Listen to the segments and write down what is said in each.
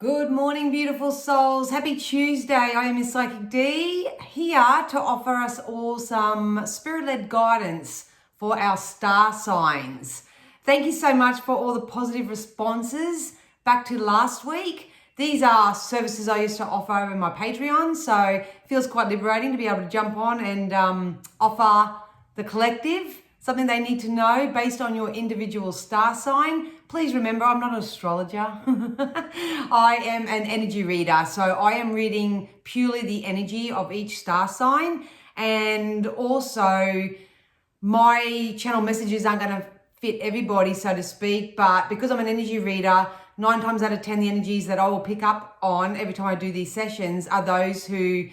Good morning, beautiful souls. Happy Tuesday. I am your Psychic D, here to offer us all some spirit-led guidance for our star signs. Thank you so much for all the positive responses back to last week. These are services I used to offer over my Patreon, so it feels quite liberating to be able to jump on and offer the collective something they need to know based on your individual star sign. Please remember, I'm not an astrologer. I am an energy reader. So I am reading purely the energy of each star sign. And also, my channel messages aren't going to fit everybody, so to speak. But because I'm an energy reader, 9 times out of 10, the energies that I will pick up on every time I do these sessions are those who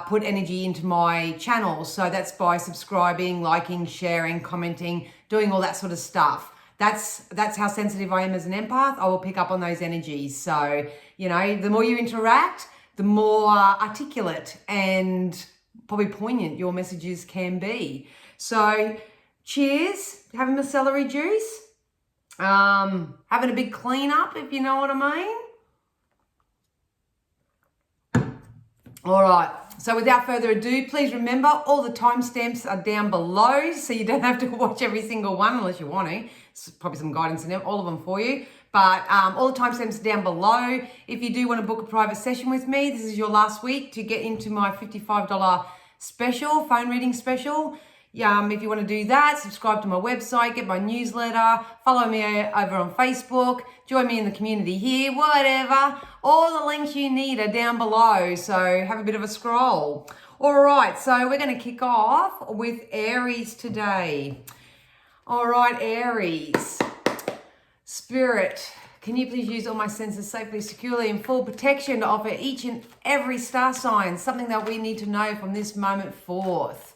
put energy into my channel. So that's by subscribing, liking, sharing, commenting, doing all that sort of stuff. That's how sensitive I am as an empath. I will pick up on those energies. So, you know, the more you interact, the more articulate and probably poignant your messages can be. So cheers, having my celery juice, having a big clean up, if you know what I mean. All right. So without further ado, please remember all the timestamps are down below, so you don't have to watch every single one unless you want to. There's probably some guidance in all of them for you. But all the timestamps are down below. If you do want to book a private session with me, this is your last week to get into my $55 special, phone reading special. If you want to do that, subscribe to my website, get my newsletter, follow me over on Facebook, join me in the community here, whatever. All the links you need are down below, so have a bit of a scroll. All right, so we're going to kick off with Aries today. All right, Aries. Spirit, can you please use all my senses safely, securely, and full protection to offer each and every star sign something that we need to know from this moment forth.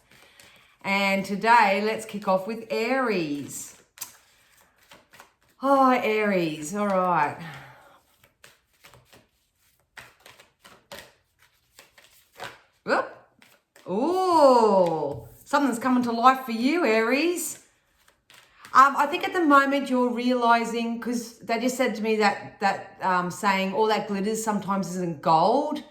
And today, let's kick off with Aries. Oh, Aries, all right. Whoop. Ooh, something's coming to life for you, Aries. I think at the moment you're realizing, because they just said to me that saying all that glitters sometimes isn't gold.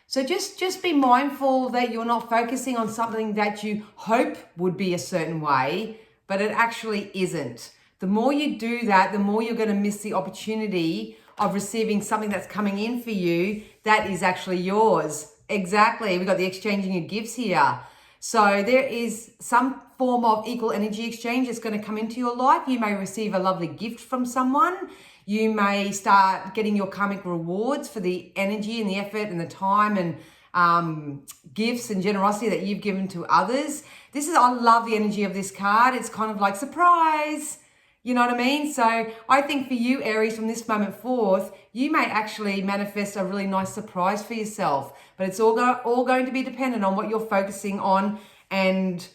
So just be mindful that you're not focusing on something that you hope would be a certain way, but it actually isn't. The more you do that, the more you're going to miss the opportunity of receiving something that's coming in for you that is actually yours. Exactly. We've got the exchanging of gifts here. So there is some form of equal energy exchange that's going to come into your life. You may receive a lovely gift from someone. You may start getting your karmic rewards for the energy and the effort and the time and gifts and generosity that you've given to others. I love the energy of this card. It's kind of like surprise. You know what I mean? So I think for you, Aries, from this moment forth, you may actually manifest a really nice surprise for yourself. But it's all going to be dependent on what you're focusing on and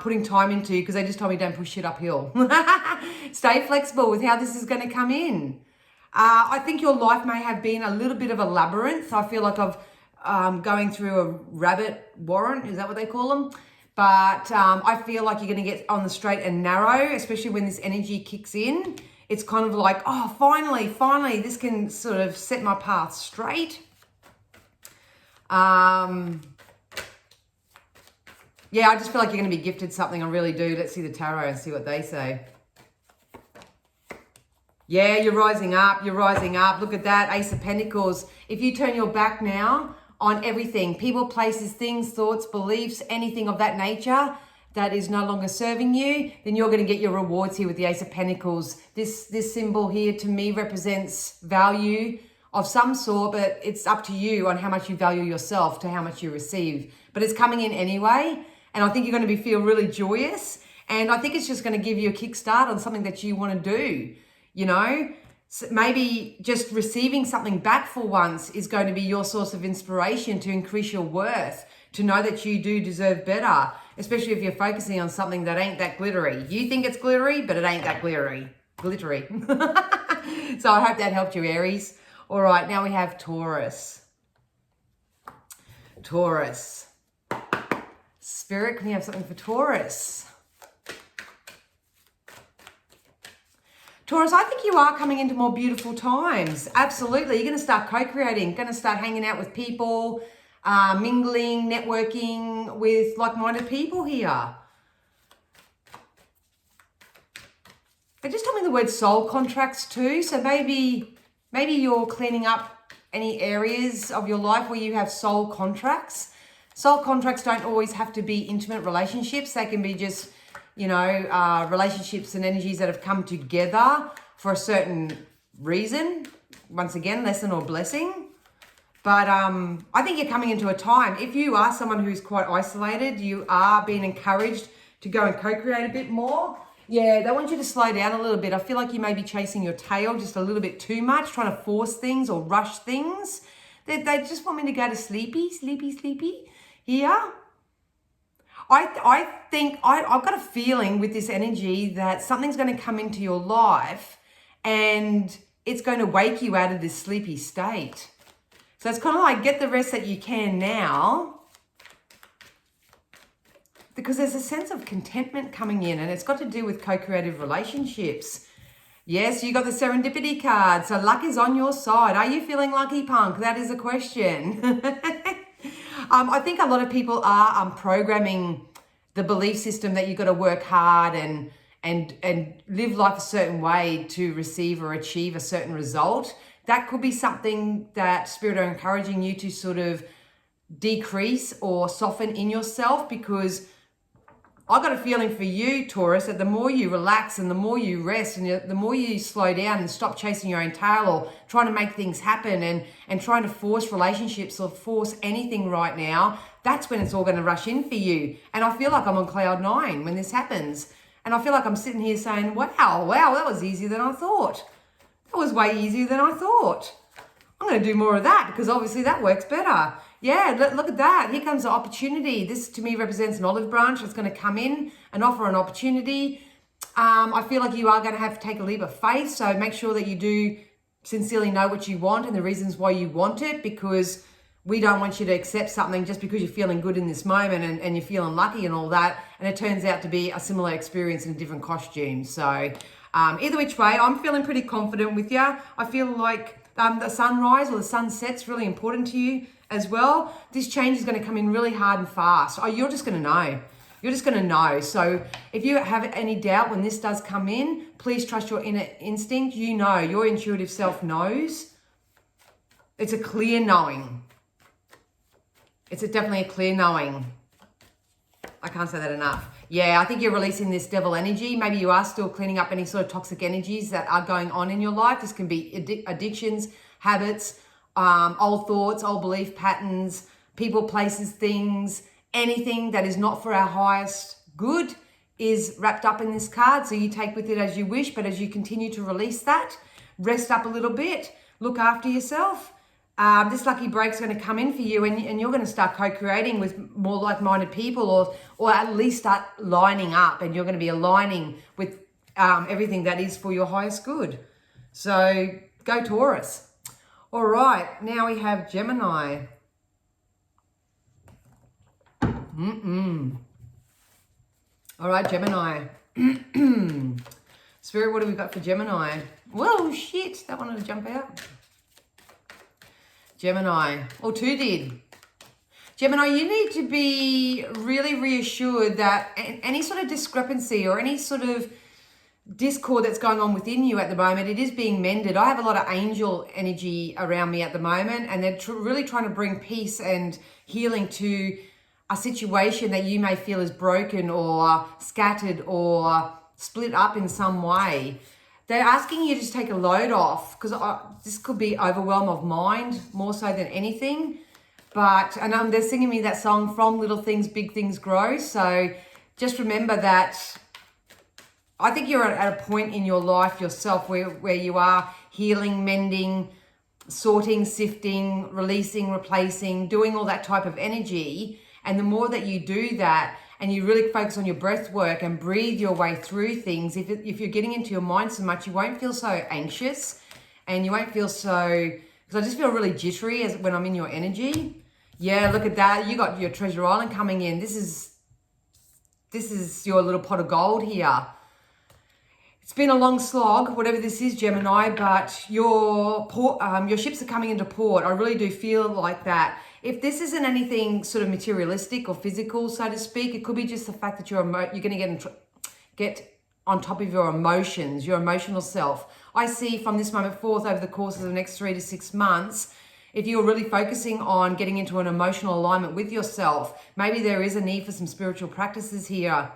putting time into, because they just told me don't push shit uphill. Stay flexible with how this is going to come in. I think your life may have been a little bit of a labyrinth. I feel like I've going through a rabbit warren. Is that what they call them? But I feel like you're going to get on the straight and narrow, especially when this energy kicks in. It's kind of like, oh, finally, this can sort of set my path straight. Yeah, I just feel like you're going to be gifted something. I really do. Let's see the tarot and see what they say. Yeah, you're rising up. You're rising up. Look at that. Ace of Pentacles. If you turn your back now on everything, people, places, things, thoughts, beliefs, anything of that nature that is no longer serving you, then you're going to get your rewards here with the Ace of Pentacles. This symbol here to me represents value of some sort, but it's up to you on how much you value yourself to how much you receive. But it's coming in anyway. And I think you're going to feel really joyous. And I think it's just going to give you a kickstart on something that you want to do. You know, so maybe just receiving something back for once is going to be your source of inspiration to increase your worth, to know that you do deserve better, especially if you're focusing on something that ain't that glittery. You think it's glittery, but it ain't that glittery. So I hope that helped you, Aries. All right, now we have Taurus. Taurus. Spirit, can we have something for Taurus? Taurus, I think you are coming into more beautiful times. Absolutely. You're going to start co-creating, going to start hanging out with people, mingling, networking with like-minded people here. They just told me the word soul contracts too. So maybe you're cleaning up any areas of your life where you have soul contracts. Soul contracts don't always have to be intimate relationships. They can be just, you know, relationships and energies that have come together for a certain reason. Once again, lesson or blessing. But I think you're coming into a time. If you are someone who's quite isolated, you are being encouraged to go and co-create a bit more. Yeah, they want you to slow down a little bit. I feel like you may be chasing your tail just a little bit too much, trying to force things or rush things. They just want me to go to sleepy here. I think I've got a feeling with this energy that something's going to come into your life and it's going to wake you out of this sleepy state. So it's kind of like get the rest that you can now, because there's a sense of contentment coming in and it's got to do with co-creative relationships. Yes, you got the serendipity card. So luck is on your side. Are you feeling lucky, punk? That is a question. I think a lot of people are programming the belief system that you've got to work hard and live life a certain way to receive or achieve a certain result. That could be something that Spirit are encouraging you to sort of decrease or soften in yourself, because I've got a feeling for you, Taurus, that the more you relax and the more you rest and the more you slow down and stop chasing your own tail or trying to make things happen and trying to force relationships or force anything right now, that's when it's all going to rush in for you. And I feel like I'm on cloud 9 when this happens. And I feel like I'm sitting here saying, wow, that was easier than I thought. That was way easier than I thought. I'm going to do more of that because obviously that works better. Yeah, look at that. Here comes the opportunity. This to me represents an olive branch that's going to come in and offer an opportunity. I feel like you are going to have to take a leap of faith. So make sure that you do sincerely know what you want and the reasons why you want it, because we don't want you to accept something just because you're feeling good in this moment and you're feeling lucky and all that. And it turns out to be a similar experience in a different costume. So either which way, I'm feeling pretty confident with you. I feel like the sunrise or the sunset's really important to you as well. This change is going to come in really hard and fast. Oh, you're just going to know. You're just going to know. So if you have any doubt when this does come in, please trust your inner instinct. You know, your intuitive self knows. It's a clear knowing. It's definitely a clear knowing. I can't say that enough. Yeah, I think you're releasing this devil energy. Maybe you are still cleaning up any sort of toxic energies that are going on in your life. This can be addictions, habits, old thoughts, old belief patterns, people, places, things, anything that is not for our highest good is wrapped up in this card. So you take with it as you wish, but as you continue to release that, rest up a little bit, look after yourself. This lucky break's going to come in for you and you're going to start co-creating with more like-minded people or at least start lining up, and you're going to be aligning with everything that is for your highest good. So go Taurus. All right, now we have Gemini. All right, Gemini. Spirit, what do we got for Gemini? Whoa, shit, that wanted to jump out. Gemini, or two did. Gemini, you need to be really reassured that any sort of discrepancy or any sort of discord that's going on within you at the moment, it is being mended. I have a lot of angel energy around me at the moment, and they're really trying to bring peace and healing to a situation that you may feel is broken or scattered or split up in some way. They're asking you to just take a load off, because this could be overwhelm of mind more so than anything. And they're singing me that song, From Little Things, Big Things Grow. So just remember that I think you're at a point in your life yourself where you are healing, mending, sorting, sifting, releasing, replacing, doing all that type of energy. And the more that you do that, and you really focus on your breath work and breathe your way through things, if you're getting into your mind so much, you won't feel so anxious and you won't feel so, because I just feel really jittery when I'm in your energy. Yeah, look at that. You got your treasure island coming in. This is your little pot of gold here. It's been a long slog, whatever this is, Gemini, but your ships are coming into port. I really do feel like that. If this isn't anything sort of materialistic or physical, so to speak, it could be just the fact that you're going to get on top of your emotions, your emotional self. I see from this moment forth over the course of the next 3 to 6 months, if you're really focusing on getting into an emotional alignment with yourself, maybe there is a need for some spiritual practices here,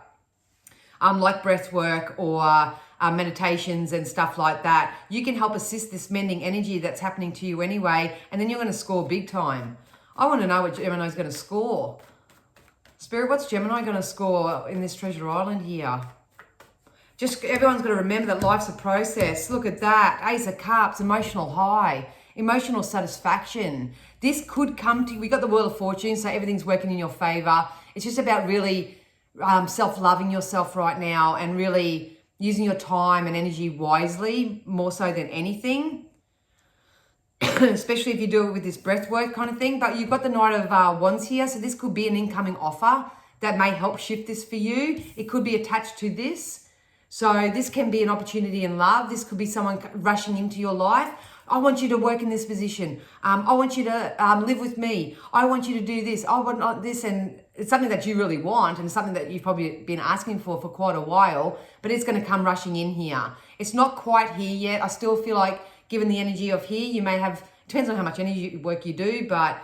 like breath work or meditations and stuff like that. You can help assist this mending energy that's happening to you anyway, and then you're going to score big time. I want to know what Gemini's going to score. Spirit, what's Gemini going to score in this treasure island here? Just everyone's got to remember that life's a process. Look at that. Ace of Cups, emotional high, emotional satisfaction. This could come to you. We got the Wheel of Fortune, so everything's working in your favor. It's just about really self-loving yourself right now and really using your time and energy wisely, more so than anything. Especially if you do it with this breath work kind of thing. But you've got the Knight of Wands here, so this could be an incoming offer that may help shift this for you. It could be attached to this. So this can be an opportunity in love. This could be someone rushing into your life. I want you to work in this position. I want you to live with me. I want you to do this. I want this. And it's something that you really want, and it's something that you've probably been asking for quite a while, but it's going to come rushing in here. It's not quite here yet. I still feel like, given the energy of here, you may have, depends on how much energy work you do, but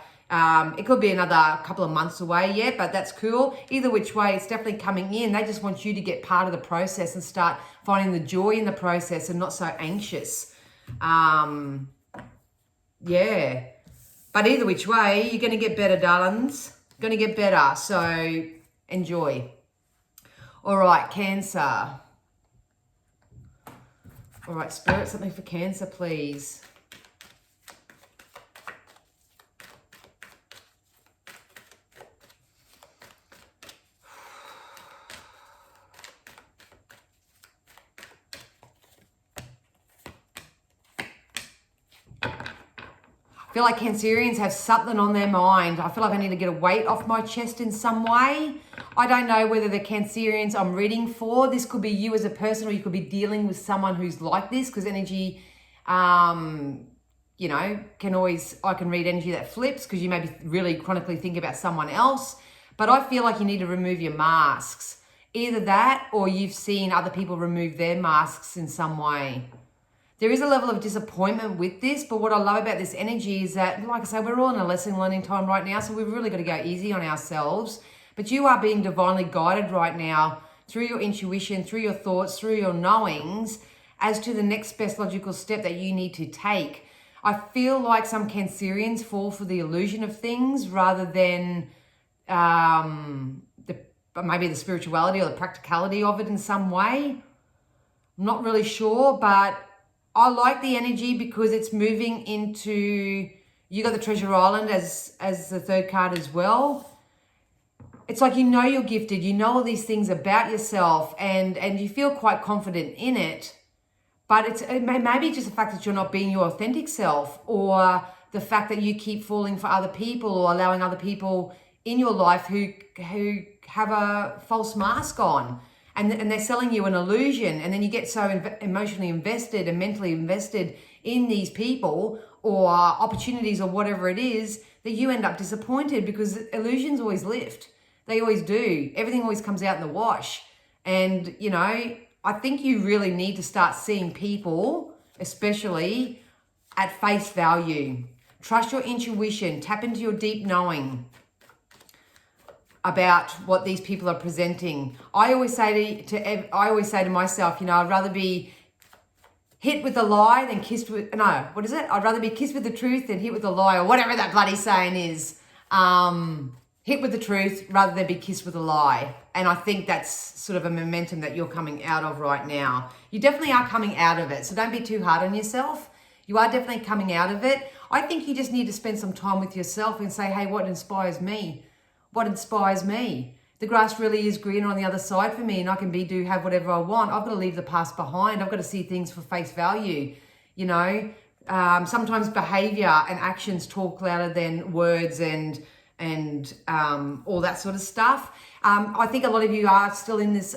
it could be another couple of months away yet, but that's cool. Either which way, it's definitely coming in. They just want you to get part of the process and start finding the joy in the process and not so anxious. Yeah. But either which way, you're going to get better, darlings. Going to get better. So enjoy. All right, Cancer. All right, Spirit, something for Cancer, please. I feel like Cancerians have something on their mind. I feel like I need to get a weight off my chest in some way. I don't know whether the Cancerians I'm reading for, this could be you as a person, or you could be dealing with someone who's like this, because energy, you know, I can read energy that flips because you may be really chronically thinking about someone else. But I feel like you need to remove your masks. Either that, or you've seen other people remove their masks in some way. There is a level of disappointment with this, but what I love about this energy is that, like I say, we're all in a lesson learning time right now, so we've really got to go easy on ourselves. But you are being divinely guided right now through your intuition, through your thoughts, through your knowings, as to the next best logical step that you need to take. I feel like some Cancerians fall for the illusion of things rather than maybe the spirituality or the practicality of it in some way. I'm not really sure, but I like the energy because it's moving into, you got the Treasure Island as the third card as well. It's like, you know, you're gifted, you know all these things about yourself, and you feel quite confident in it, but it may be just the fact that you're not being your authentic self, or the fact that you keep falling for other people or allowing other people in your life who have a false mask on. And they're selling you an illusion, and then you get so emotionally invested and mentally invested in these people or opportunities or whatever it is, that you end up disappointed, because illusions always lift. They always do. Everything always comes out in the wash. And, you know, I think you really need to start seeing people, especially, at face value. Trust your intuition. Tap into your deep knowing about what these people are presenting. I always say to myself, you know, I'd rather be hit with a lie than kissed with, no, what is it? I'd rather be kissed with the truth than hit with a lie, or whatever that bloody saying is. Hit with the truth rather than be kissed with a lie. And I think that's sort of a momentum that you're coming out of right now. You definitely are coming out of it, so don't be too hard on yourself. You are definitely coming out of it. I think you just need to spend some time with yourself and say, hey, what inspires me? What inspires me? The grass really is greener on the other side for me, and I can have whatever I want. I've got to leave the past behind. I've got to see things for face value. You know, sometimes behavior and actions talk louder than words and all that sort of stuff. I think a lot of you are still in this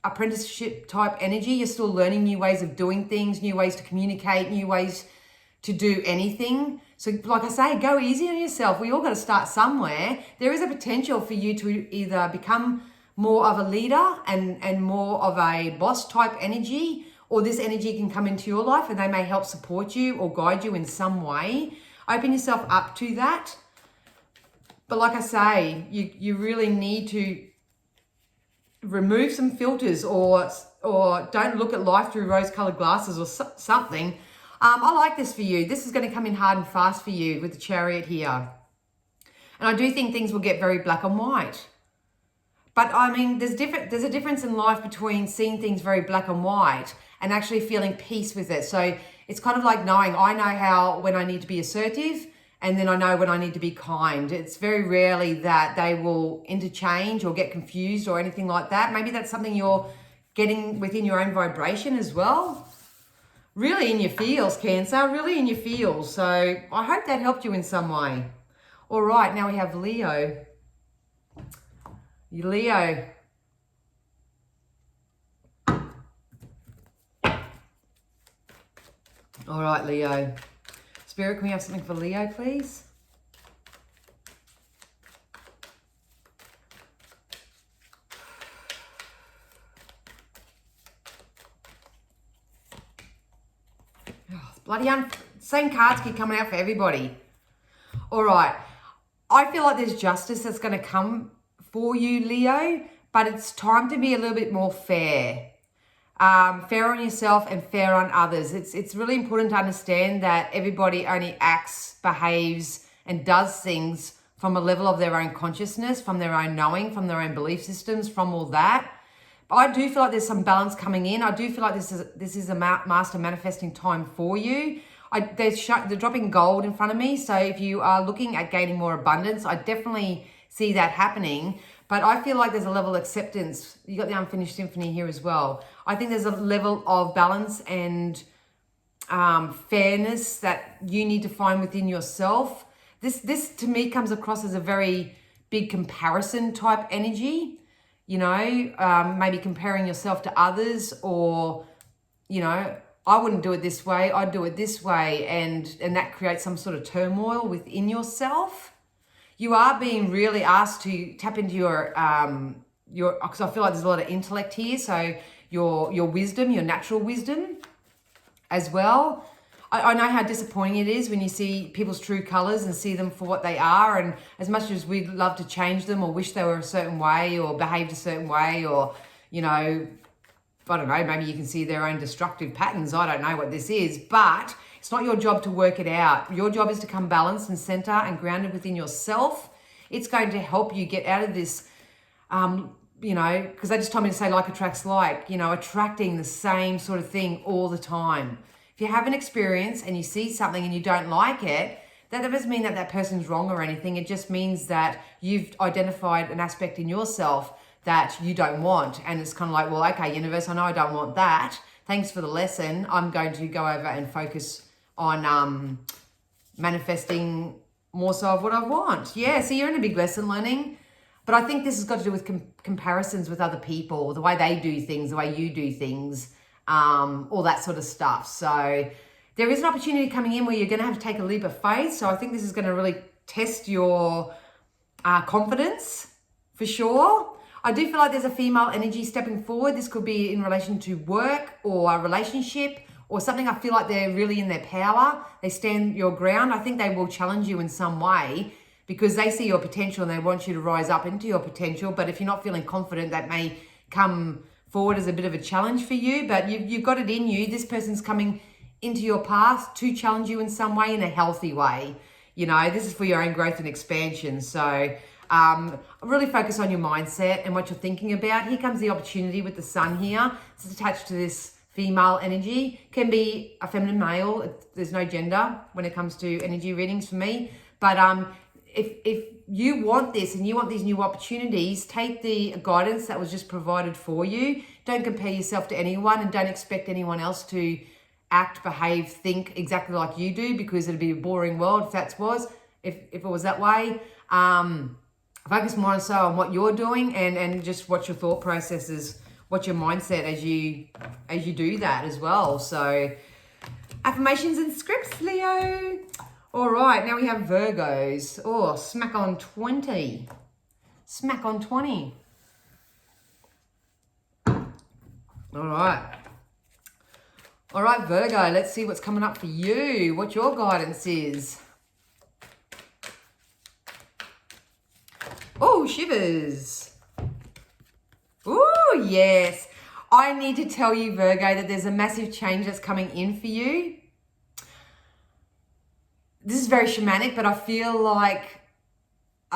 apprenticeship type energy. You're still learning new ways of doing things, new ways to communicate, new ways to do anything. So like I say, go easy on yourself. We all got to start somewhere. There is a potential for you to either become more of a leader and more of a boss type energy, or this energy can come into your life and they may help support you or guide you in some way. Open yourself up to that. But like I say, you really need to remove some filters or don't look at life through rose-colored glasses or something. I like this for you. This is going to come in hard and fast for you with the Chariot here. And I do think things will get very black and white. But I mean, there's a difference in life between seeing things very black and white and actually feeling peace with it. So it's kind of like knowing, I know when I need to be assertive, and then I know when I need to be kind. It's very rarely that they will interchange or get confused or anything like that. Maybe that's something you're getting within your own vibration as well. Really in your feels, Cancer, really in your feels. So I hope that helped you in some way. All right, now we have Leo. Leo. All right, Leo. Spirit, can we have something for Leo, please? Bloody same cards keep coming out for everybody. All right. I feel like there's justice that's going to come for you, Leo, but it's time to be a little bit more fair. Fair on yourself and fair on others. It's really important to understand that everybody only acts, behaves, and does things from a level of their own consciousness, from their own knowing, from their own belief systems, from all that. But I do feel like there's some balance coming in. I do feel like this is a master manifesting time for you. They're dropping gold in front of me. So if you are looking at gaining more abundance, I definitely see that happening. But I feel like there's a level of acceptance. You got the Unfinished Symphony here as well. I think there's a level of balance and fairness that you need to find within yourself. This to me comes across as a very big comparison type energy. You know, maybe comparing yourself to others, or, you know, I wouldn't do it this way, I'd do it this way, and that creates some sort of turmoil within yourself. You are being really asked to tap into your because I feel like there's a lot of intellect here, so your wisdom, your natural wisdom as well. I know how disappointing it is when you see people's true colors and see them for what they are. And as much as we'd love to change them or wish they were a certain way or behaved a certain way, or, you know, I don't know, maybe you can see their own destructive patterns. I don't know what this is, but it's not your job to work it out. Your job is to come balanced and center and grounded within yourself. It's going to help you get out of this, you know, because they just told me to say like attracts like, you know, attracting the same sort of thing all the time. If you have an experience and you see something and you don't like it, that doesn't mean that that person's wrong or anything. It just means that you've identified an aspect in yourself that you don't want. And it's kind of like, well, okay, universe, I know I don't want that. Thanks for the lesson. I'm going to go over and focus on manifesting more so of what I want. Yeah, so you're in a big lesson learning. But I think this has got to do with comparisons with other people, the way they do things, the way you do things. All that sort of stuff. So there is an opportunity coming in where you're going to have to take a leap of faith. So I think this is going to really test your confidence for sure. I do feel like there's a female energy stepping forward. This could be in relation to work or a relationship or something. I feel like they're really in their power. They stand your ground. I think they will challenge you in some way because they see your potential and they want you to rise up into your potential. But if you're not feeling confident, that may come forward as a bit of a challenge for you, but you've got it in you. This person's coming into your path to challenge you in some way, in a healthy way. You know, this is for your own growth and expansion. So really focus on your mindset and what you're thinking about. Here comes the opportunity with the sun here. It's attached to this female energy. Can be a feminine, male. There's no gender when it comes to energy readings for me. But if you want this and you want these new opportunities, take the guidance that was just provided for you. Don't compare yourself to anyone and don't expect anyone else to act, behave, think exactly like you do, because it'd be a boring world if it was that way. Focus more so on what you're doing and just what your thought processes what's your mindset as you do that as well. So affirmations and scripts, Leo. All right, now we have Virgos. Oh, smack on 20. Smack on 20. All right. All right, Virgo, let's see what's coming up for you. What your guidance is. Oh, shivers. Oh, yes. I need to tell you, Virgo, that there's a massive change that's coming in for you. This is very shamanic, but I feel like,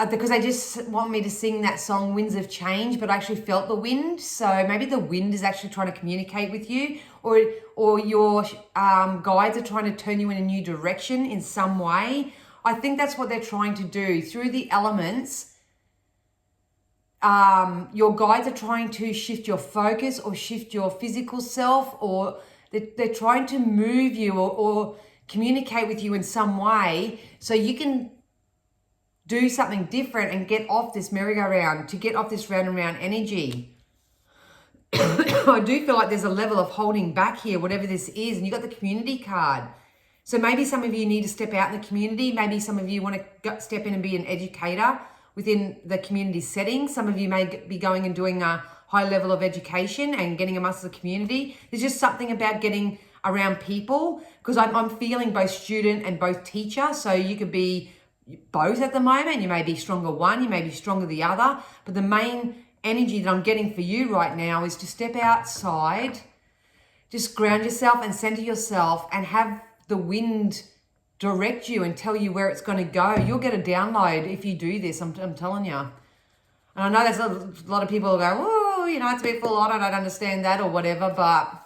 because they just want me to sing that song, Winds of Change, but I actually felt the wind. So maybe the wind is actually trying to communicate with you, or your guides are trying to turn you in a new direction in some way. I think that's what they're trying to do. Through the elements, your guides are trying to shift your focus or shift your physical self, or they're trying to move you or communicate with you in some way so you can do something different and get off this merry-go-round, to get off this round and round energy. I do feel like there's a level of holding back here, whatever this is, and you got the community card. So maybe some of you need to step out in the community. Maybe some of you want to step in and be an educator within the community setting. Some of you may be going and doing a high level of education and getting amongst the community. There's just something about getting around people, because I'm feeling both student and both teacher. So you could be both at the moment. You may be stronger one, you may be stronger the other. But the main energy that I'm getting for you right now is to step outside, just ground yourself and center yourself and have the wind direct you and tell you where it's going to go. You'll get a download if you do this, I'm telling you. And I know there's a lot of people who go, oh, you know, it's a bit full on, I don't understand that or whatever, but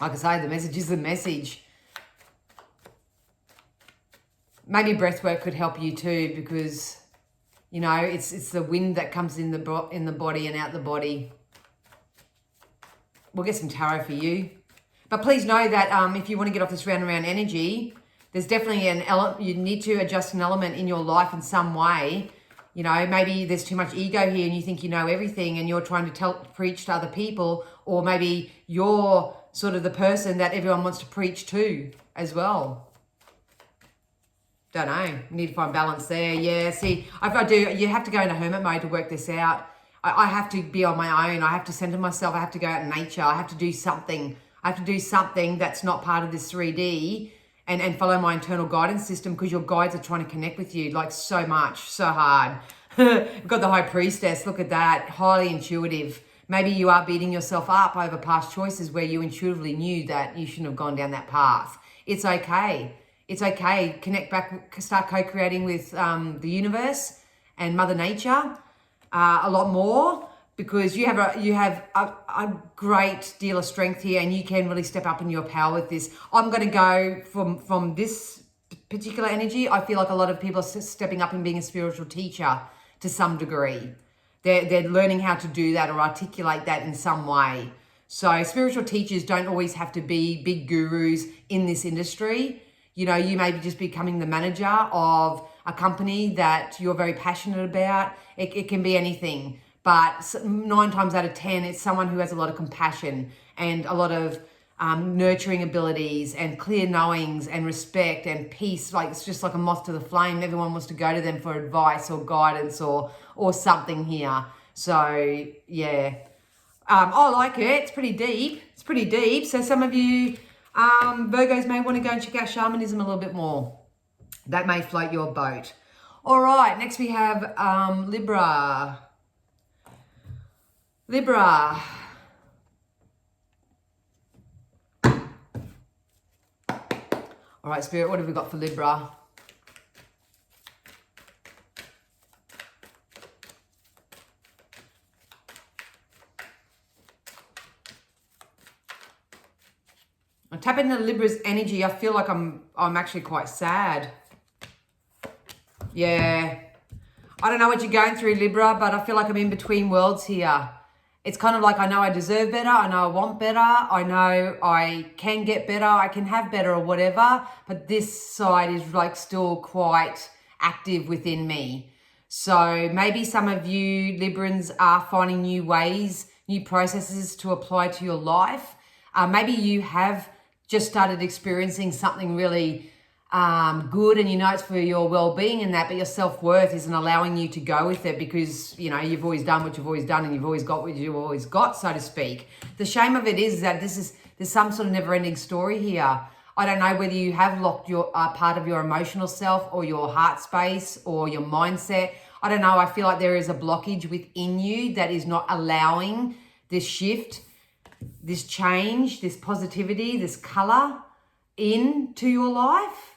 like I say, the message is the message. Maybe breathwork could help you too, because, you know, it's the wind that comes in the body and out the body. We'll get some tarot for you. But please know that if you want to get off this round and round energy, there's definitely an element, you need to adjust an element in your life in some way. You know, maybe there's too much ego here and you think you know everything and you're trying to preach to other people, or maybe you're sort of the person that everyone wants to preach to as well. Don't know. You need to find balance there. Yeah, see, you have to go into hermit mode to work this out. I have to be on my own. I have to center myself. I have to go out in nature. I have to do something. I have to do something that's not part of this 3D and follow my internal guidance system, because your guides are trying to connect with you like so much, so hard. We've got the High Priestess. Look at that. Highly intuitive. Maybe you are beating yourself up over past choices where you intuitively knew that you shouldn't have gone down that path. It's okay. It's okay. Connect back, start co-creating with the universe and Mother Nature a lot more, because you have a great deal of strength here and you can really step up in your power with this. I'm going to go from this particular energy. I feel like a lot of people are stepping up and being a spiritual teacher to some degree. They're learning how to do that or articulate that in some way. So spiritual teachers don't always have to be big gurus in this industry. You know, you may be just becoming the manager of a company that you're very passionate about. It can be anything, but 9 times out of 10, it's someone who has a lot of compassion and a lot of nurturing abilities and clear knowings and respect and peace. Like, it's just like a moth to the flame. Everyone wants to go to them for advice or guidance or something here. So yeah, I like it. It's pretty deep. It's pretty deep. So some of you Virgos may want to go and check out shamanism a little bit more. That may float your boat. All right, next we have Libra. Libra. All right, Spirit, what have we got for Libra? I tap into Libra's energy. I feel like I'm actually quite sad. Yeah. I don't know what you're going through, Libra, but I feel like I'm in between worlds here. It's kind of like, I know I deserve better. I know I want better. I know I can get better. I can have better or whatever. But this side is like still quite active within me. So maybe some of you Librans are finding new ways new processes to apply to your life. Maybe you have just started experiencing something really good, and you know it's for your well-being and that, but your self-worth isn't allowing you to go with it because, you know, you've always done what you've always done and you've always got what you've always got, so to speak. The shame of it is that there's some sort of never-ending story here. I don't know whether you have locked your part of your emotional self or your heart space or your mindset. I don't know. I feel like there is a blockage within you that is not allowing this shift, this change, this positivity, this color into your life.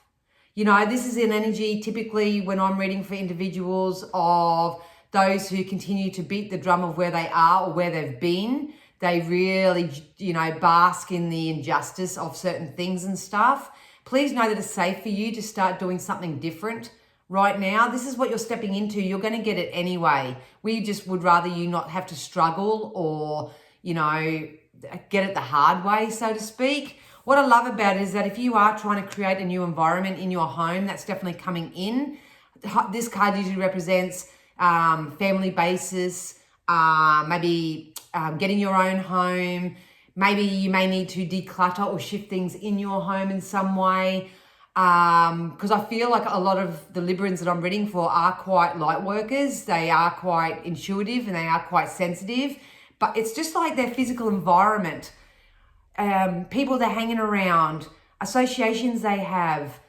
You know, this is an energy typically when I'm reading for individuals of those who continue to beat the drum of where they are or where they've been. They really, you know, bask in the injustice of certain things and stuff. Please know that it's safe for you to start doing something different right now. This is what you're stepping into. You're going to get it anyway. We just would rather you not have to struggle or, you know, get it the hard way, so to speak. What I love about it is that if you are trying to create a new environment in your home, that's definitely coming in. This card usually represents family basis, maybe getting your own home. Maybe you may need to declutter or shift things in your home in some way. Because I feel like a lot of the Librans that I'm reading for are quite light workers. They are quite intuitive and they are quite sensitive. But it's just like their physical environment. People they're hanging around, associations they have,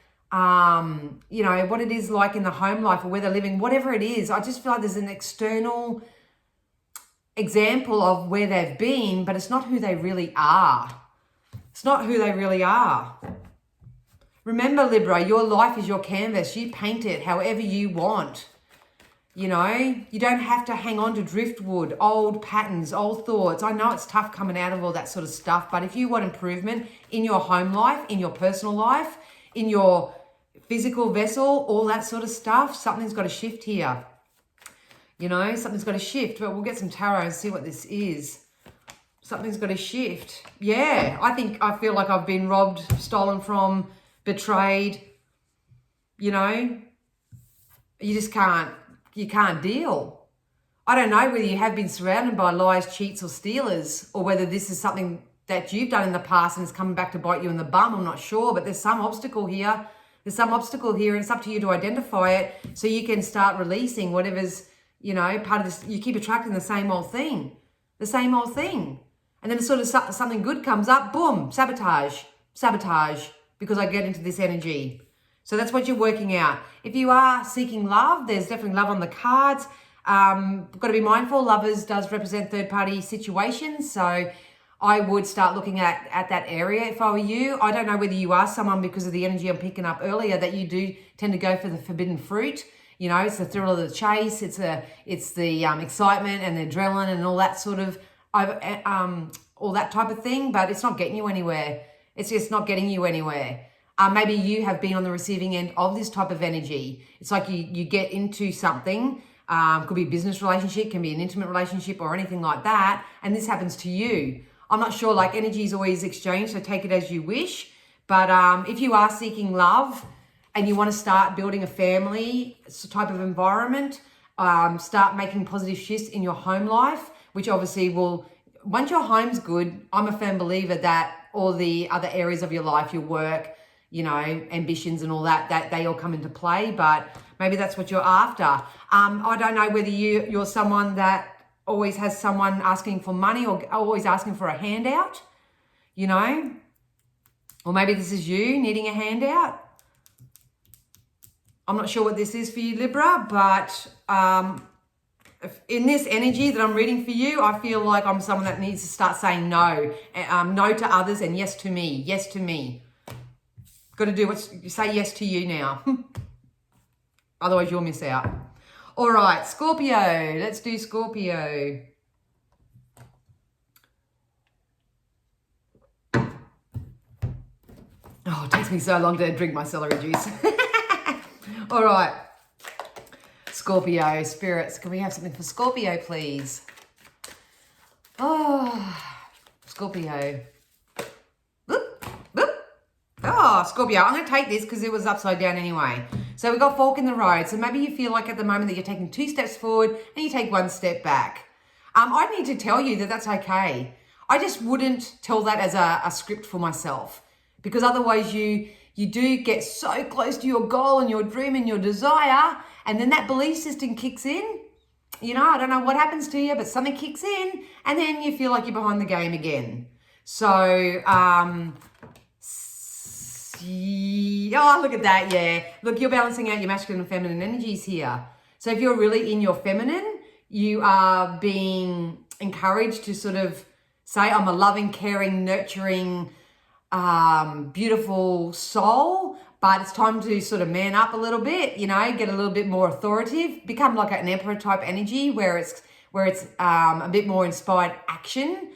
you know, what it is like in the home life or where they're living, whatever it is. I just feel like there's an external example of where they've been, but it's not who they really are. It's not who they really are. Remember, Libra, your life is your canvas. You paint it however you want. You know, you don't have to hang on to driftwood, old patterns, old thoughts. I know it's tough coming out of all that sort of stuff, but if you want improvement in your home life, in your personal life, in your physical vessel, all that sort of stuff, something's got to shift here. You know, something's got to shift. But we'll get some tarot and see what this is. Something's got to shift. Yeah, I feel like I've been robbed, stolen from, betrayed. You know, you just can't. You can't deal. I don't know whether you have been surrounded by lies, cheats or stealers, or whether this is something that you've done in the past and it's coming back to bite you in the bum. I'm not sure, but there's some obstacle here. There's some obstacle here and it's up to you to identify it so you can start releasing whatever's, you know, part of this. You keep attracting the same old thing. The same old thing. And then sort of something good comes up, boom, sabotage, because I get into this energy. So that's what you're working out. If you are seeking love, there's definitely love on the cards. Got to be mindful, lovers does represent third-party situations. So I would start looking at that area if I were you. I don't know whether you are someone, because of the energy I'm picking up earlier, that you do tend to go for the forbidden fruit. You know, it's the thrill of the chase. It's the excitement and the adrenaline and all that sort of, all that type of thing. But it's not getting you anywhere. It's just not getting you anywhere. Maybe you have been on the receiving end of this type of energy. It's like you get into something, could be a business relationship, can be an intimate relationship or anything like that, and this happens to you. I'm not sure, like energy is always exchanged, so take it as you wish. But if you are seeking love and you want to start building a family type of environment, start making positive shifts in your home life, which obviously will, once your home's good, I'm a firm believer that all the other areas of your life, your work, you know, ambitions and all that they all come into play, but maybe that's what you're after. I don't know whether you're someone that always has someone asking for money or always asking for a handout, you know, or maybe this is you needing a handout. I'm not sure what this is for you, Libra, but in this energy that I'm reading for you, I feel like I'm someone that needs to start saying no, no to others and yes to me, yes to me. Got to do what you say yes to you now. Otherwise you'll miss out. All right, Scorpio. Let's do Scorpio. Oh, it takes me so long to drink my celery juice. All right. Scorpio, spirits. Can we have something for Scorpio, please? Oh, Scorpio. Oh, Scorpio, I'm going to take this because it was upside down anyway. So we've got fork in the road. So maybe you feel like at the moment that you're taking 2 steps forward and you take 1 step back. I need to tell you that that's okay. I just wouldn't tell that as a script for myself, because otherwise you do get so close to your goal and your dream and your desire, and then that belief system kicks in. You know, I don't know what happens to you, but something kicks in, and then you feel like you're behind the game again. So, oh, look at that, yeah. Look, you're balancing out your masculine and feminine energies here. So if you're really in your feminine, you are being encouraged to sort of say, I'm a loving, caring, nurturing, beautiful soul, but it's time to sort of man up a little bit, you know, get a little bit more authoritative, become like an emperor type energy where it's a bit more inspired action,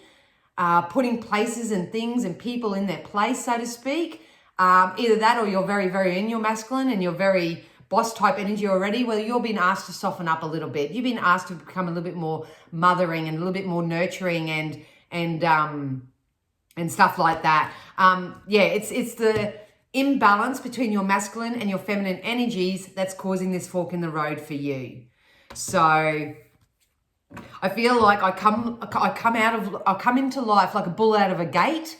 putting places and things and people in their place, so to speak. Either that, or you're very, very in your masculine and you're very boss type energy already. Well, you're being asked to soften up a little bit. You've been asked to become a little bit more mothering and a little bit more nurturing and stuff like that. Yeah, it's the imbalance between your masculine and your feminine energies that's causing this fork in the road for you. So I feel like I come into life like a bull out of a gate,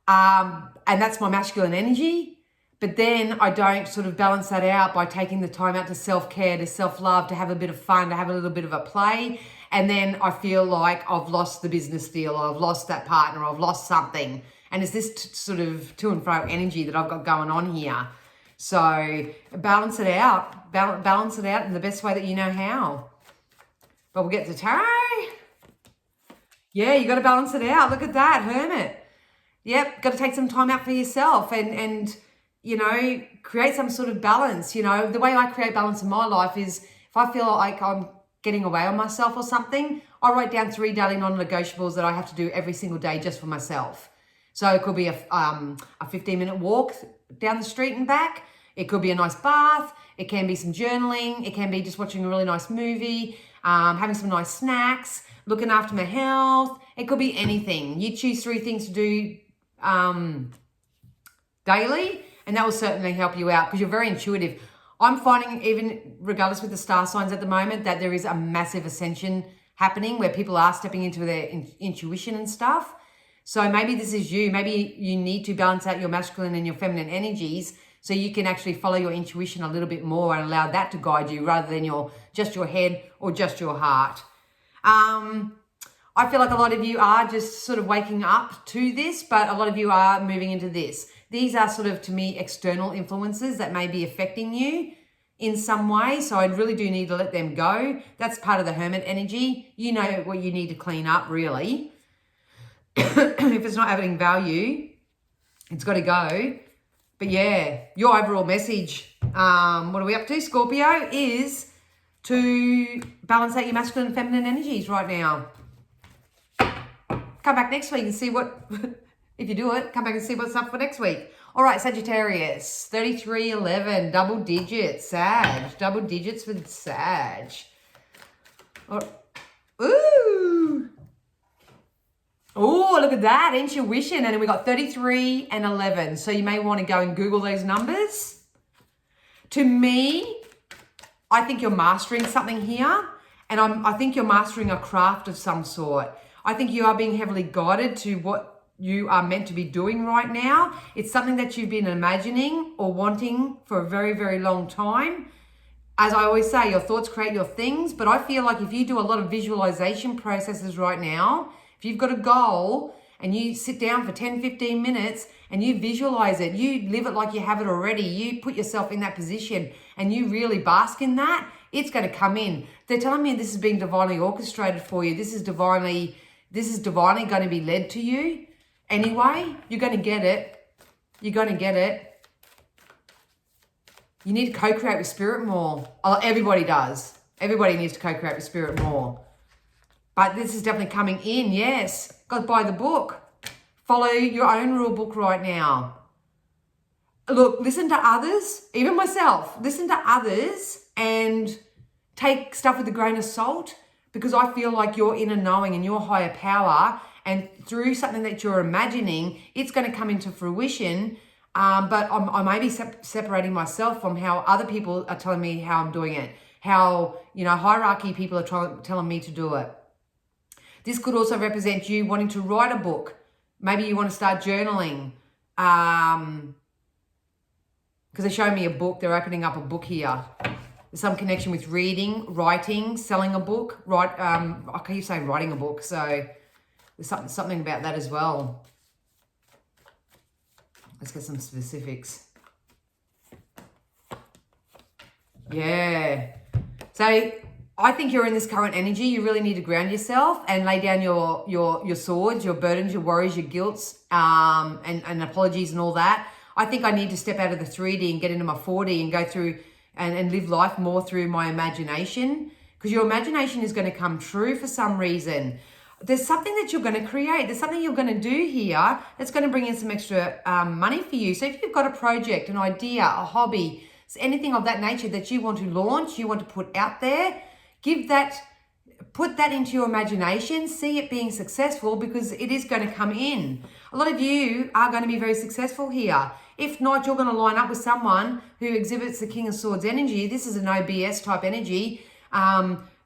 and that's my masculine energy. But then I don't sort of balance that out by taking the time out to self-care, to self-love, to have a bit of fun, to have a little bit of a play. And then I feel like I've lost the business deal, or I've lost that partner, or I've lost something. And it's this sort of to and fro energy that I've got going on here. So balance it out. Balance it out in the best way that you know how. But we'll get to tarot. Yeah, you got to balance it out. Look at that, Hermit. Yep, got to take some time out for yourself and you know, create some sort of balance. You know, the way I create balance in my life is if I feel like I'm getting away on myself or something, I write down 3 daily non-negotiables that I have to do every single day just for myself. So it could be a 15-minute walk down the street and back. It could be a nice bath. It can be some journaling. It can be just watching a really nice movie, having some nice snacks, looking after my health. It could be anything. You choose 3 things to do daily, and that will certainly help you out because you're very intuitive. I'm finding, even regardless with the star signs at the moment, that there is a massive ascension happening where people are stepping into their intuition and stuff. So maybe this is you. Maybe you need to balance out your masculine and your feminine energies so you can actually follow your intuition a little bit more and allow that to guide you rather than just your head or just your heart. I feel like a lot of you are just sort of waking up to this, but a lot of you are moving into this. These are sort of, to me, external influences that may be affecting you in some way. So I really do need to let them go. That's part of the Hermit energy. You know what you need to clean up, really. If it's not adding value, it's got to go. But yeah, your overall message, what are we up to, Scorpio, is to balance out your masculine and feminine energies right now. Come back next week and see what... If you do it, come back and see what's up for next week. All right, Sagittarius, 3311, double digits, Sag, double digits with Sag. Ooh. Oh, look at that, intuition. And then we got 33 and 11. So you may want to go and Google those numbers. To me, I think you're mastering something here. And I think you're mastering a craft of some sort. I think you are being heavily guided to what you are meant to be doing right now. It's something that you've been imagining or wanting for a very, very long time. As I always say, your thoughts create your things, but I feel like if you do a lot of visualization processes right now, if you've got a goal and you sit down for 10, 15 minutes and you visualize it, you live it like you have it already, you put yourself in that position and you really bask in that, it's going to come in. They're telling me this is being divinely orchestrated for you. This is divinely going to be led to you. Anyway, you're going to get it. You're going to get it. You need to co-create with spirit more. Oh, everybody does. Everybody needs to co-create with spirit more. But this is definitely coming in, yes. Got to buy the book. Follow your own rule book right now. Look, listen to others, even myself. Listen to others and take stuff with a grain of salt because I feel like your inner knowing and your higher power, and through something that you're imagining, it's going to come into fruition. But I may be separating myself from how other people are telling me how I'm doing it. How, hierarchy people are telling me to do it. This could also represent you wanting to write a book. Maybe you want to start journaling. Because they're showing me a book. They're opening up a book here. There's some connection with reading, writing, selling a book. I keep saying writing a book. So there's something about that as well. Let's get some specifics. Yeah. So I think you're in this current energy. You really need to ground yourself and lay down your swords, your burdens, your worries, your guilts, and apologies and all that. I think I need to step out of the 3D and get into my 4D and go through and live life more through my imagination, because your imagination is going to come true for some reason. There's something that you're going to create. There's something you're going to do here that's going to bring in some extra money for you. So if you've got a project, an idea, a hobby, anything of that nature that you want to launch, you want to put out there, put that into your imagination, see it being successful, because it is going to come in. A lot of you are going to be very successful here. If not, you're going to line up with someone who exhibits the King of Swords energy. This is an OBS type energy.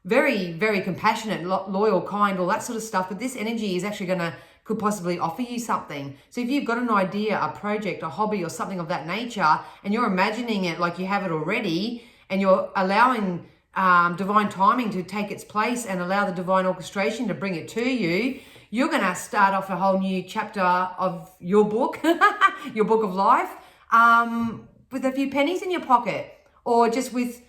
Very, very compassionate, loyal, kind, all that sort of stuff. But this energy is actually could possibly offer you something. So if you've got an idea, a project, a hobby, or something of that nature, and you're imagining it like you have it already, and you're allowing divine timing to take its place and allow the divine orchestration to bring it to you, you're going to start off a whole new chapter of your book, your book of life, with a few pennies in your pocket, or just with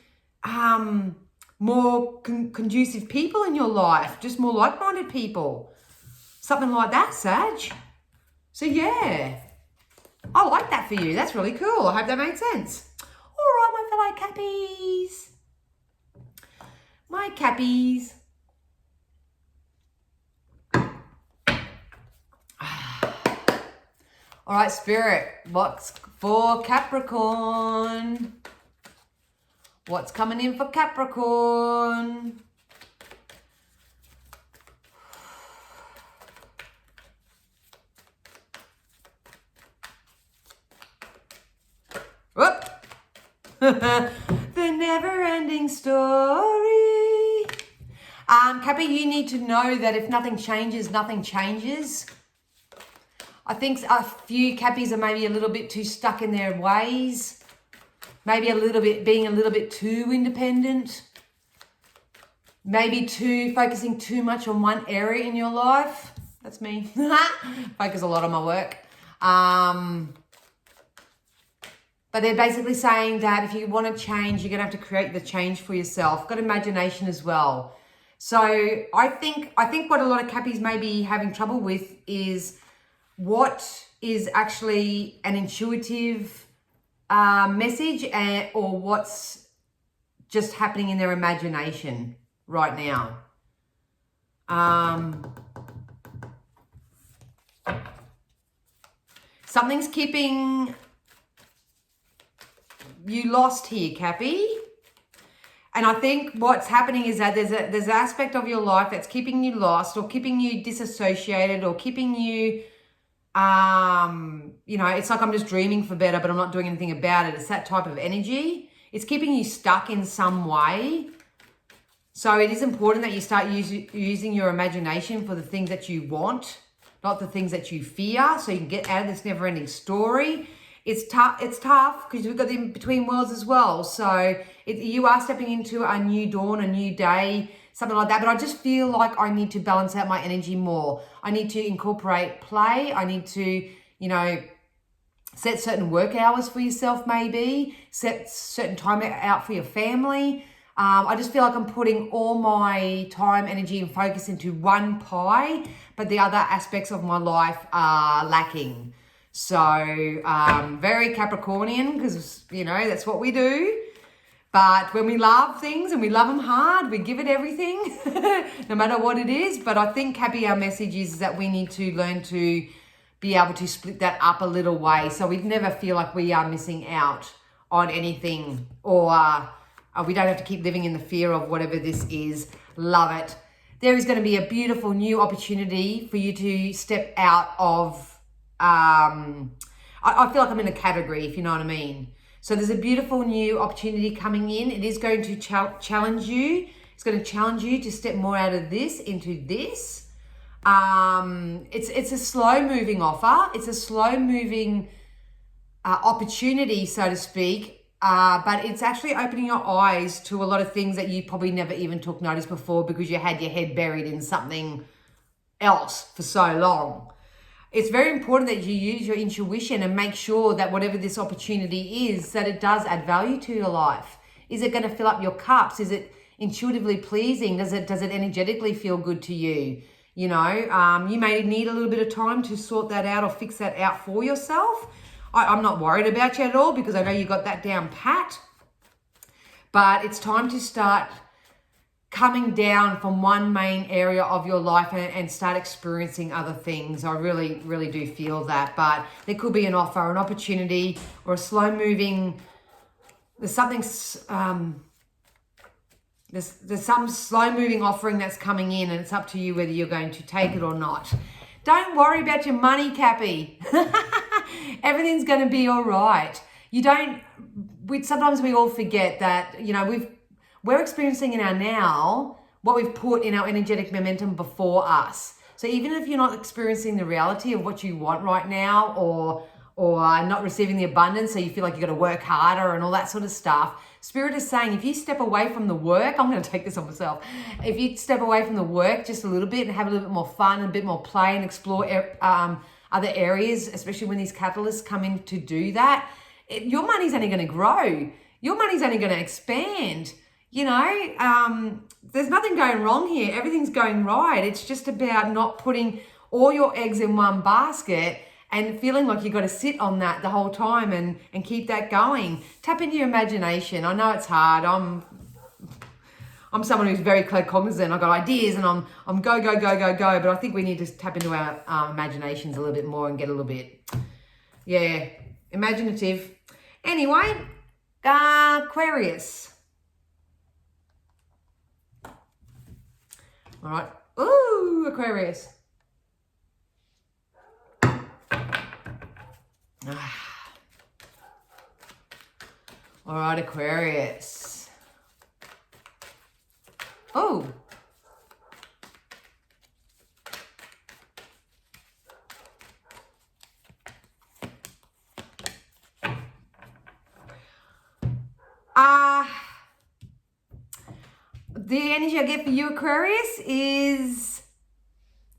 more conducive people in your life, just more like-minded people. Something like that, Sag. So yeah, I like that for you. That's really cool. I hope that made sense. All right, my fellow Cappies. My Cappies. All right, Spirit, what's for Capricorn? What's coming in for Capricorn? Whoop. The never-ending story. Cappy, you need to know that if nothing changes, nothing changes. I think a few Cappies are maybe a little bit too stuck in their ways. Maybe being a little bit too independent. Maybe focusing too much on one area in your life. That's me. Focus a lot on my work. But they're basically saying that if you want to change, you're going to have to create the change for yourself. Got imagination as well. So I think what a lot of Cappies may be having trouble with is what is actually an intuitive message, or what's just happening in their imagination right now. Something's keeping you lost here, Cappy. And I think what's happening is that there's an aspect of your life that's keeping you lost, or keeping you disassociated, or keeping you, it's like I'm just dreaming for better, but I'm not doing anything about it. It's that type of energy. It's keeping you stuck in some way. So it is important that you start using your imagination for the things that you want, not the things that you fear, so you can get out of this never-ending story. It's tough because we've got the in-between worlds as well. So you are stepping into a new dawn, a new day, something like that. But I just feel like I need to balance out my energy more. I need to incorporate play. I need to, set certain work hours for yourself maybe. Set certain time out for your family. I just feel like I'm putting all my time, energy, and focus into one pie, but the other aspects of my life are lacking. So very Capricornian, because, that's what we do. But when we love things and we love them hard, we give it everything, no matter what it is. But I think, Cappy, our message is that we need to learn to be able to split that up a little way, so we never feel like we are missing out on anything, or we don't have to keep living in the fear of whatever this is. Love it. There is going to be a beautiful new opportunity for you to step out of, I feel like I'm in a category, if you know what I mean. So there's a beautiful new opportunity coming in. It is going to challenge you. It's going to challenge you to step more out of this into this. It's a slow moving offer. It's a slow moving opportunity, so to speak. But it's actually opening your eyes to a lot of things that you probably never even took notice before because you had your head buried in something else for so long. It's very important that you use your intuition and make sure that whatever this opportunity is, that it does add value to your life. Is it going to fill up your cups? Is it intuitively pleasing? Does it energetically feel good to you? You know, you may need a little bit of time to sort that out or fix that out for yourself. I'm not worried about you at all because I know you got that down pat. But it's time to start coming down from one main area of your life and start experiencing other things. I really, really do feel that. But there could be an offer, an opportunity, or a slow moving. There's something. There's some slow moving offering that's coming in, and it's up to you whether you're going to take it or not. Don't worry about your money, Cappy. Everything's going to be all right. Sometimes we all forget that, you know, we're experiencing in our now what we've put in our energetic momentum before us. So even if you're not experiencing the reality of what you want right now, or not receiving the abundance, so you feel like you've got to work harder and all that sort of stuff, Spirit is saying if you step away from the work, I'm going to take this on myself, if you step away from the work just a little bit and have a little bit more fun and a bit more play and explore other areas, especially when these catalysts come in to do that, your money's only going to grow. Your money's only going to expand. You know, there's nothing going wrong here. Everything's going right. It's just about not putting all your eggs in one basket and feeling like you've got to sit on that the whole time and keep that going. Tap into your imagination. I know it's hard. I'm someone who's very cognizant. I've got ideas and I'm go, but I think we need to tap into our imaginations a little bit more and get a little bit, imaginative. Anyway, Aquarius. All right. Ooh, Aquarius. All right, Aquarius. Oh. The energy I get for you, Aquarius, is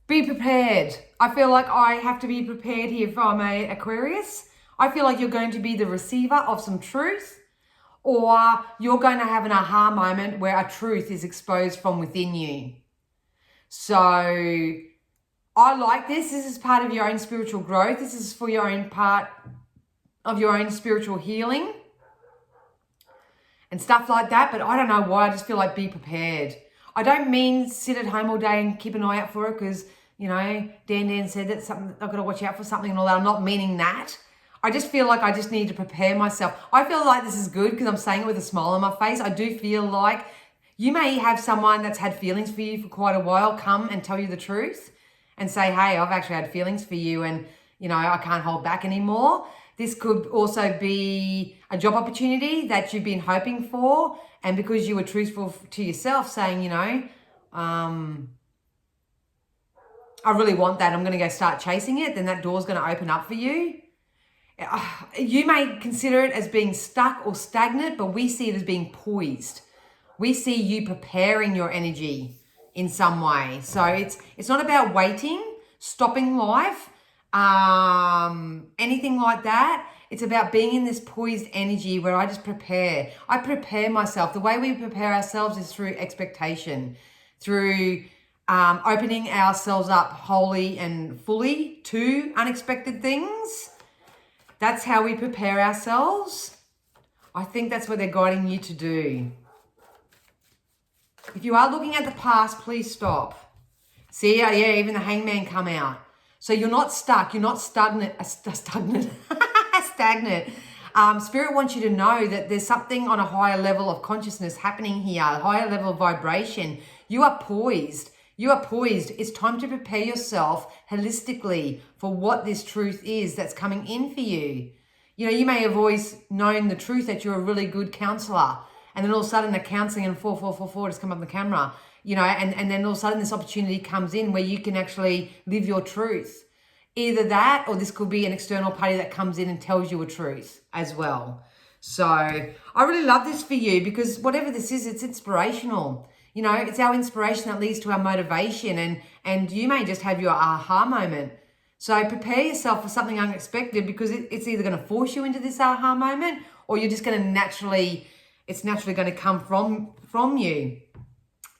be prepared. I feel like I have to be prepared here if I'm a Aquarius. I feel like you're going to be the receiver of some truth, or you're going to have an aha moment where a truth is exposed from within you. So I like this. This is part of your own spiritual growth. This is for your own part of your own spiritual healing and stuff like that. But I don't know why. I just feel like be prepared. I don't mean sit at home all day and keep an eye out for it because, you know, Dan said that something I've got to watch out for something and all that. I'm not meaning that. I just feel like I just need to prepare myself. I feel like this is good because I'm saying it with a smile on my face. I do feel like you may have someone that's had feelings for you for quite a while come and tell you the truth and say, hey, I've actually had feelings for you and, you know, I can't hold back anymore. This could also be a job opportunity that you've been hoping for. And because you were truthful to yourself saying, you know, I really want that, I'm going to go start chasing it, then that door's going to open up for you. You may consider it as being stuck or stagnant, but we see it as being poised. We see you preparing your energy in some way. So it's not about waiting, stopping life, anything like that. It's about being in this poised energy where I just prepare. I prepare myself. The way we prepare ourselves is through expectation, through opening ourselves up wholly and fully to unexpected things. That's how we prepare ourselves. I think that's what they're guiding you to do. If you are looking at the past, please stop. See, yeah, even the hangman come out. So you're not stuck. You're not stagnant. Stagnant. Spirit wants you to know that there's something on a higher level of consciousness happening here, a higher level of vibration. You are poised. You are poised. It's time to prepare yourself holistically for what this truth is that's coming in for you. You know, you may have always known the truth that you're a really good counselor, and then all of a sudden a counseling and 4444 just come up on the camera. you know, and then all of a sudden this opportunity comes in where you can actually live your truth. Either that, or this could be an external party that comes in and tells you a truth as well. So I really love this for you because whatever this is, it's inspirational. You know, it's our inspiration that leads to our motivation, and you may just have your aha moment. So prepare yourself for something unexpected because it's either going to force you into this aha moment, or you're just going to it's naturally going to come from you.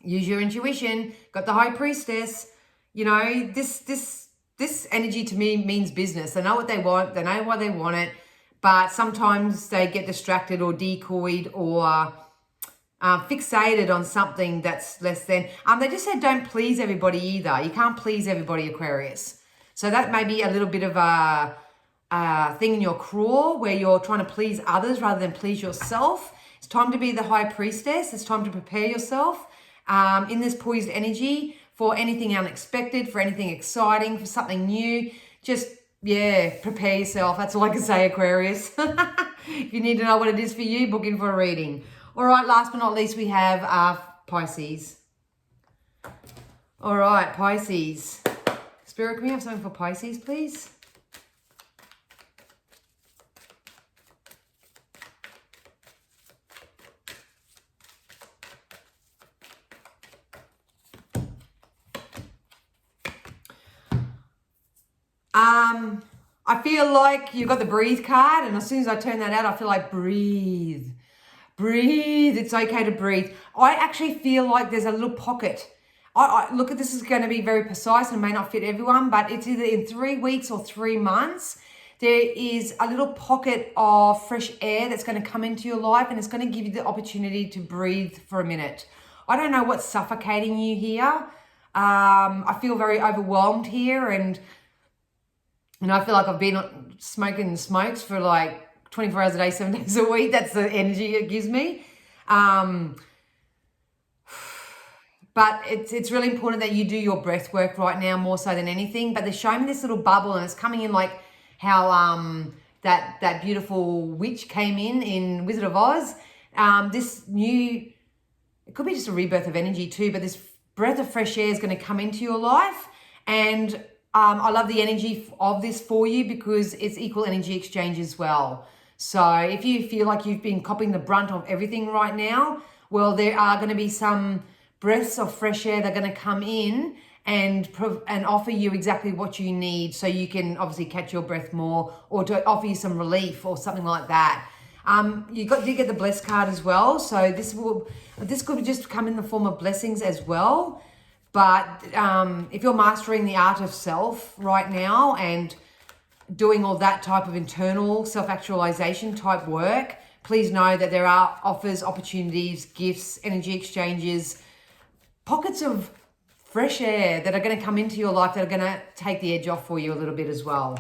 Use your intuition. Got the High Priestess. You know, this energy to me means business. They know what they want. They know why they want it. But sometimes they get distracted or decoyed or fixated on something that's less than. They just said don't please everybody either. You can't please everybody, Aquarius. So that may be a little bit of a thing in your craw where you're trying to please others rather than please yourself. It's time to be the High Priestess. It's time to prepare yourself in this poised energy for anything unexpected, for anything exciting, for something new. Just, yeah, prepare yourself. That's all I can say, Aquarius. If you need to know what it is for you, book in for a reading. All right, last but not least, we have Pisces. All right, Pisces. Spirit, can we have something for Pisces, please? I feel like you've got the breathe card, and as soon as I turn that out, I feel like breathe. Breathe. It's okay to breathe. I actually feel like there's a little pocket. Look, this is going to be very precise and may not fit everyone, but it's either in 3 weeks or 3 months. There is a little pocket of fresh air that's going to come into your life, and it's going to give you the opportunity to breathe for a minute. I don't know what's suffocating you here. I feel very overwhelmed here, and I feel like I've been smoking smokes for like 24 hours a day, 7 days a week. That's the energy it gives me. But it's really important that you do your breath work right now more so than anything. But they're showing me this little bubble, and it's coming in like how that beautiful witch came in Wizard of Oz. It could be just a rebirth of energy too, but this breath of fresh air is going to come into your life. And I love the energy of this for you because it's equal energy exchange as well. So if you feel like you've been copping the brunt of everything right now, well, there are going to be some breaths of fresh air that are going to come in and offer you exactly what you need, so you can obviously catch your breath more, or to offer you some relief or something like that. You did get the blessed card as well, so this could just come in the form of blessings as well. But if you're mastering the art of self right now and doing all that type of internal self-actualization type work, please know that there are offers, opportunities, gifts, energy exchanges, pockets of fresh air that are going to come into your life that are going to take the edge off for you a little bit as well.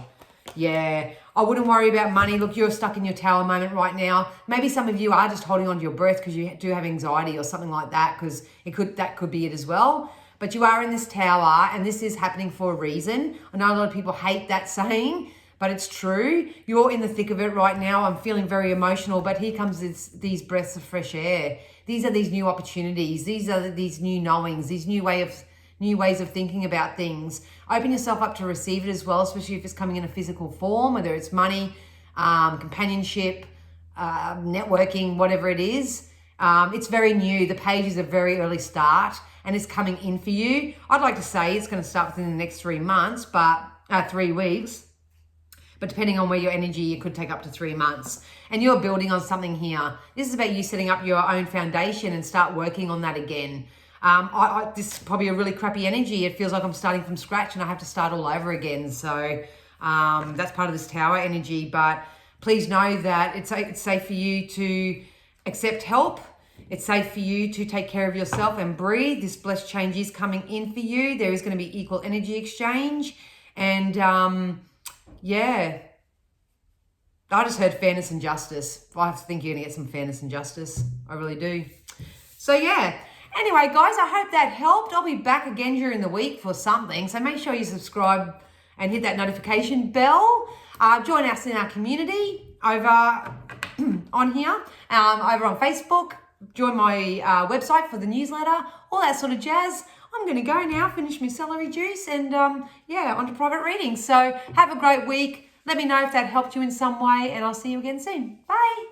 Yeah, I wouldn't worry about money. Look, you're stuck in your tower moment right now. Maybe some of you are just holding on to your breath because you do have anxiety or something like that, because that could be it as well. But you are in this tower, and this is happening for a reason. I know a lot of people hate that saying, but it's true. You're in the thick of it right now. I'm feeling very emotional, but here comes these breaths of fresh air. These are these new opportunities. These are these new knowings, these new ways of thinking about things. Open yourself up to receive it as well, especially if it's coming in a physical form, whether it's money, companionship, networking, whatever it is. It's very new. The page is a very early start, and it's coming in for you. I'd like to say it's going to start within the next 3 months, but 3 weeks. But depending on where your energy, it could take up to 3 months. And you're building on something here. This is about you setting up your own foundation and start working on that again. This is probably a really crappy energy. It feels like I'm starting from scratch and I have to start all over again. So that's part of this tower energy. But please know that it's safe for you to accept help. It's safe for you to take care of yourself and breathe. This blessed change is coming in for you. There is going to be equal energy exchange. And yeah, I just heard fairness and justice. I think you're going to get some fairness and justice. I really do. So yeah. Anyway, guys, I hope that helped. I'll be back again during the week for something. So make sure you subscribe and hit that notification bell. Join us in our community over on here, over on Facebook, join my website for the newsletter, all that sort of jazz. I'm going to go now, finish my celery juice, and yeah, on to private readings. So have a great week. Let me know if that helped you in some way, and I'll see you again soon. Bye.